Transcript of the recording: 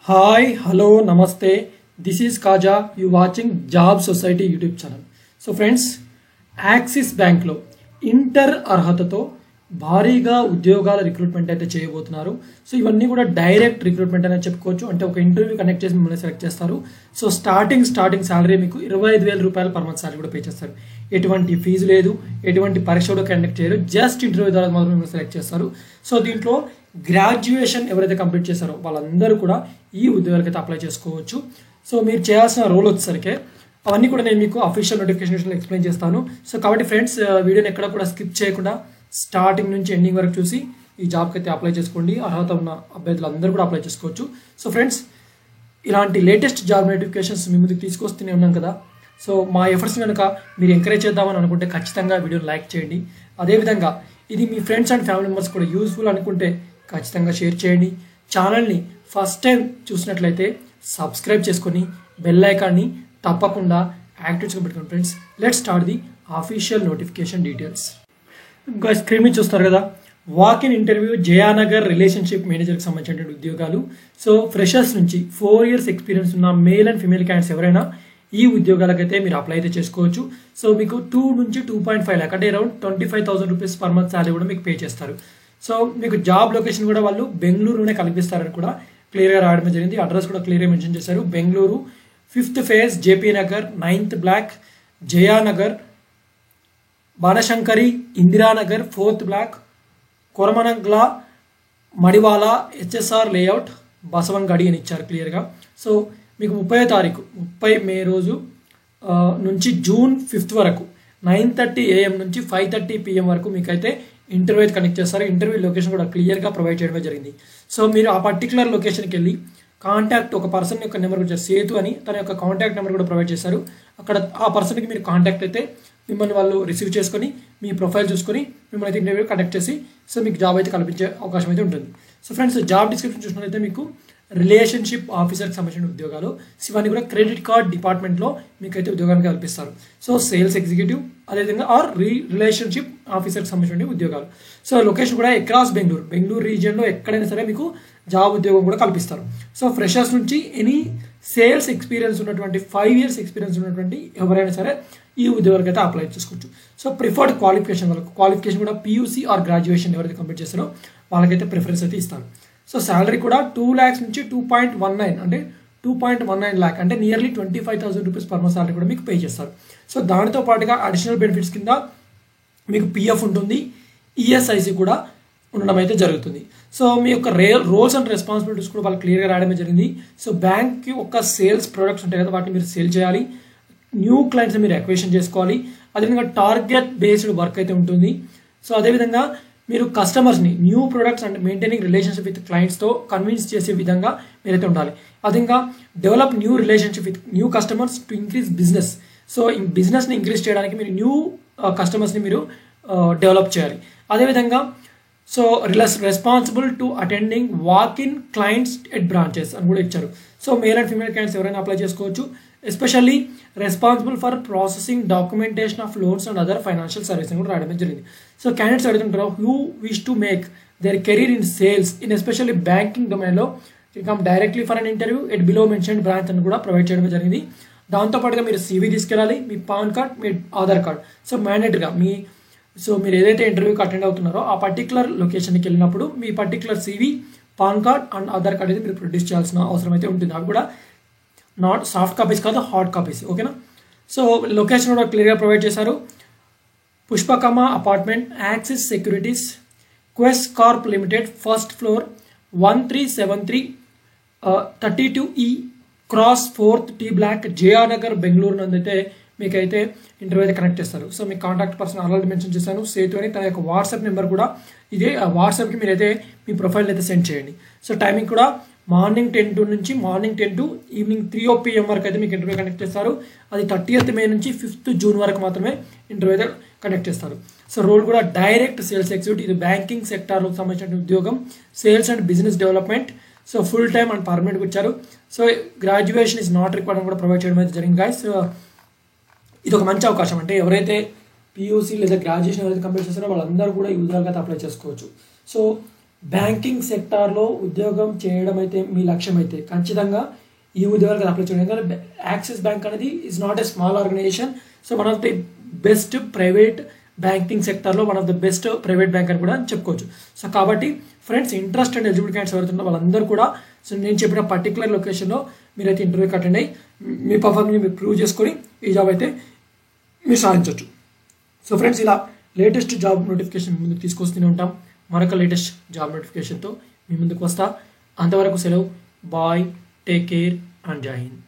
Hi, hello, namaste. This is Kaja. You watching Job Society YouTube channel. So friends, axis బ్యాంక్లో inter అర్హతతో భారీగా ఉద్యోగాల recruitment అయితే చేయబోతున్నారు. సో ఇవన్నీ కూడా డైరెక్ట్ రిక్రూట్మెంట్ అనేది చెప్పుకోవచ్చు. అంటే ఒక ఇంటర్వ్యూ కనెక్ట్ చేసి మిమ్మల్ని సెలెక్ట్ చేస్తారు. సో స్టార్టింగ్ సాలరీ మీకు 25,000 రూపాయలు పర్ మంత్ సాలరీ కూడా పే చేస్తారు. ఎటువంటి ఫీజు లేదు, ఎటువంటి పరీక్ష కూడా కండక్ట్ చేయరు. జస్ట్ ఇంటర్వ్యూ ద్వారా మాత్రం మిమ్మల్ని సెలెక్ట్ చేస్తారు. సో దీంట్లో గ్రాడ్యుయేషన్ ఎవరైతే కంప్లీట్ చేస్తారో వాళ్ళందరూ కూడా ఈ ఉద్యోగాలకి అయితే అప్లై చేసుకోవచ్చు. సో మీరు చేయాల్సిన రోల్ వచ్చేసరికి అవన్నీ కూడా నేను మీకు అఫీషియల్ నోటిఫికేషన్ ఎక్స్ప్లెయిన్ చేస్తాను. సో కాబట్టి ఫ్రెండ్స్, వీడియోని ఎక్కడ కూడా స్కిప్ చేయకుండా స్టార్టింగ్ నుంచి ఎండింగ్ వరకు చూసి ఈ జాబ్కి అయితే అప్లై చేసుకోండి. అర్హత ఉన్న అభ్యర్థులు అందరూ కూడా అప్లై చేసుకోవచ్చు. సో ఫ్రెండ్స్, ఇలాంటి లేటెస్ట్ జాబ్ నోటిఫికేషన్స్ మీ ముందుకు తీసుకొస్తూనే ఉన్నాం కదా. సో మా ఎఫర్ట్స్ కనుక మీరు ఎంకరేజ్ చేద్దామని అనుకుంటే ఖచ్చితంగా వీడియోని లైక్ చేయండి. అదేవిధంగా ఇది మీ ఫ్రెండ్స్ అండ్ ఫ్యామిలీ మెంబర్స్ కూడా యూస్ఫుల్ అనుకుంటే ఖచ్చితంగా షేర్ చేయండి. ఛానల్ని ఫస్ట్ టైం చూసినట్లయితే సబ్స్క్రైబ్ చేసుకొని బెల్ ఐకాన్ని తప్పకుండా యాక్టివ్స్గా పెట్టుకోండి. Friends, let's start the official notification details. ఇంకా స్క్రీన్ మీద చూస్తారు కదా, walk in interview Jayanagar relationship మేనేజర్కి సంబంధించిన ఉద్యోగాలు. సో ఫ్రెషర్స్ నుంచి 4 years ఎక్స్పీరియన్స్ ఉన్న మేల్ అండ్ ఫిమేల్ క్యాండిడేట్స్ ఎవరైనా ఈ ఉద్యోగాలకైతే మీరు అప్లై అయితే చేసుకోవచ్చు. సో మీకు 2 నుంచి 2.5 lakh అంటే around 25,000 rupees per month salary కూడా మీకు పే చేస్తారు. సో మీకు జాబ్ లొకేషన్ కూడా వాళ్ళు బెంగళూరులోనే కల్పిస్తారని కూడా క్లియర్గా రావడం జరిగింది. అడ్రస్ కూడా క్లియర్గా మెన్షన్ చేశారు. Bengaluru 5th phase, JP Nagar, 9th block, Jayanagar, Banashankari, Indiranagar 4th block, Koramangala, Madiwala, HSR layout, Basavanagudi అని ఇచ్చారు క్లియర్గా. సో మీకు 30 మే రోజు నుంచి జూన్ 5th వరకు 9:30 AM నుంచి 5:30 PM వరకు మీకైతే ఇంటర్వ్యూ అయితే కనెక్ట్ చేస్తారు. ఇంటర్వ్యూ లొకేషన్ కూడా క్లియర్గా ప్రొవైడ్ చేయడమే జరిగింది. సో మీరు ఆ పర్టికులర్ లొకేషన్కి వెళ్ళి కాంటాక్ట్ ఒక పర్సన్ యొక్క నెంబర్ కూడా సేతు అని తన యొక్క కాంటాక్ట్ నెంబర్ కూడా ప్రొవైడ్ చేశారు. అక్కడ ఆ పర్సన్కి మీరు కాంటాక్ట్ అయితే మిమ్మల్ని వాళ్ళు రిసీవ్ చేసుకొని మీ ప్రొఫైల్ చూసుకొని మిమ్మల్ని అయితే ఇంటర్వ్యూ కనెక్ట్ చేసి సో మీకు జాబ్ అయితే కల్పించే అవకాశం అయితే ఉంటుంది. సో ఫ్రెండ్స్, జాబ్ డిస్క్రిప్షన్ చూసినట్లయితే మీకు రిలేషన్షిప్ ఆఫీసర్కి సంబంధించిన ఉద్యోగాలు, ఇవన్నీ కూడా క్రెడిట్ కార్డ్ డిపార్ట్మెంట్లో మీకైతే ఉద్యోగానికి కల్పిస్తారు. సో సేల్స్ ఎగ్జిక్యూటివ్, అదేవిధంగా ఆర్ రిలేషన్షిప్ ఆఫీసర్కి సంబంధించిన ఉద్యోగాలు. సో లొకేషన్ కూడా అక్రాస్ బెంగళూరు రీజియన్లో ఎక్కడైనా సరే మీకు జాబ్ ఉద్యోగం కూడా కల్పిస్తారు. సో ఫ్రెషర్స్ నుంచి ఎనీ సేల్స్ ఎక్స్పీరియన్స్ ఉన్నటువంటి 5 years ఎక్స్పీరియన్స్ ఉన్నటువంటి ఎవరైనా సరే ఈ ఉద్యోగాలకు అయితే అప్లై చేసుకోవచ్చు. సో ప్రిఫర్డ్ క్వాలిఫికేషన్ కూడా PUC ఆర్ గ్రాడ్యుయేషన్ ఎవరైతే కంప్లీట్ చేస్తారో వాళ్ళకైతే ప్రిఫరెన్స్ అయితే ఇస్తారు. సో శాలరీ కూడా 2 lakhs నుంచి 2.19 అంటే 2.19 lakh అంటే nearly 25,000 rupees per month salary కూడా మీకు పే చేస్తారు. సో దానితో పాటుగా అడిషనల్ బెనిఫిట్స్ కింద మీకు PF ఉంటుంది, ESIC కూడా ఉండడం అయితే జరుగుతుంది. సో మీ యొక్క రోల్స్ అండ్ రెస్పాన్సిబిలిటీస్ కూడా వాళ్ళు క్లియర్గా రాయడమే జరిగింది. సో బ్యాంక్కి ఒక సేల్స్ ప్రొడక్ట్స్ ఉంటాయి కదా, వాటిని మీరు సేల్ చేయాలి. న్యూ క్లయింట్స్ మీరు అక్విజిషన్ చేసుకోవాలి. అదేవిధంగా టార్గెట్ బేస్డ్ వర్క్ అయితే ఉంటుంది. సో అదేవిధంగా మీరు కస్టమర్స్ని new products and maintaining relationship with క్లయింట్స్తో కన్విన్స్ చేసే విధంగా మీరైతే ఉండాలి. అదేవిధంగా develop new relationship with new customers to increase business. So ఈ బిజినెస్ని ఇంక్రీజ్ చేయడానికి మీరు న్యూ కస్టమర్స్ని మీరు డెవలప్ చేయాలి. అదేవిధంగా so responsible to attending walk in clients at branches అని కూడా ఇచ్చారు. So male and female clients ఎవరైనా అప్లై చేసుకోవచ్చు. Especially responsible for processing documentation of loans and other financial service అని కూడా రాయడం జరిగింది. సో క్యాండిడేట్స్ అడుగుతుంటారు who wish to make their career in sales in especially banking డొమైన్లో come directly for an interview at below mentioned branch అని కూడా provide చేయడం జరిగింది. దాంతోపాటుగా మీరు CV తీసుకెళ్ళాలి, మీ పాన్ కార్డ్, మీ ఆధార్ కార్డ్. సో మ్యాండేటరీగా మీరు ఏదైతే ఇంటర్వ్యూకి అటెండ్ అవుతున్నారో ఆ పర్టికులర్ లొకేషన్కి వెళ్ళినప్పుడు మీ particular CV, pan card and Aadhaar card అయితే మీరు ప్రొడ్యూస్ చేయాల్సిన అవసరం అయితే ఉంటుంది. అవి కూడా నాట్ సాఫ్ట్ కాపీస్ కాదు, హార్డ్ కాపీస్. ఓకేనా? సో లొకేషన్ కూడా క్లియర్గా ప్రొవైడ్ చేశారు. Pushpakama apartment, Axis Securities, Quest Corp Limited, 1st floor, 1373 32E cross 4th T block, Jayanagar, Bengaluru నందైతే మీకైతే ఇంటర్వ్యూ అయితే కనెక్ట్ చేస్తారు. సో మీ కాంటాక్ట్ పర్సన్ ఆల్రెడీ మెన్షన్ చేశాను, సేతు అని. తన యొక్క వాట్సాప్ నెంబర్ కూడా ఇదే. వాట్సాప్కి మీరైతే మీ ప్రొఫైల్ అయితే సెండ్ చేయండి. సో టైమింగ్ కూడా మార్నింగ్ 10 to ఈవినింగ్ 3 PM వరకు అయితే మీకు ఇంటర్వ్యూ కనెక్ట్ చేస్తారు. అది 30th May నుంచి 5th June వరకు మాత్రమే ఇంటర్వ్యూ అయితే కనెక్ట్ చేస్తారు. సో రోల్ కూడా డైరెక్ట్ సేల్స్ ఎగ్జిక్యూటివ్, ఇది బ్యాంకింగ్ సెక్టార్లో సంబంధించిన ఉద్యోగం. Sales and business development. So full time and permanent ఇచ్చారు. So graduation is not required కూడా ప్రొవైడ్ చేయడం అయితే జరిగింది గైస్. ఇది ఒక మంచి అవకాశం. అంటే ఎవరైతే PUC లేదా గ్రాడ్యుయేషన్ ఎవరైతే కంప్లీట్ చేస్తారో వాళ్ళందరూ కూడా ఈ ఉద్యోగాలకు అయితే అప్లై చేసుకోవచ్చు. సో బ్యాంకింగ్ సెక్టార్లో ఉద్యోగం చేయడం అయితే మీ లక్ష్యం అయితే ఖచ్చితంగా ఈ ఉద్యోగాలకు అప్లై చేయండి. ఎందుకంటే యాక్సిస్ బ్యాంక్ అనేది is not a small organization. So one of the best private banking సెక్టార్లో one of the best private bank అని కూడా చెప్పుకోవచ్చు. సో కాబట్టి friends, interest and eligible candidates ఎవరుతుందో వాళ్ళందరూ కూడా సో నేను చెప్పిన పర్టికులర్ లొకేషన్లో మీరైతే ఇంటర్వ్యూకి అటెండ్ అయ్యి మీ పర్ఫార్మెన్స్ మీరు ప్రూవ్ చేసుకొని ఈ జాబ్ అయితే మీరు సాధించవచ్చు. సో ఫ్రెండ్స్, ఇలా లేటెస్ట్ జాబ్ నోటిఫికేషన్ ముందుకు తీసుకొస్తూనే ఉంటాం. మరొక లేటెస్ట్ జాబ్ నోటిఫికేషన్తో మీ ముందుకు వస్తా. అంతవరకు సెలవు. బాయ్, టేక్ కేర్ అండ్ జై హింద్.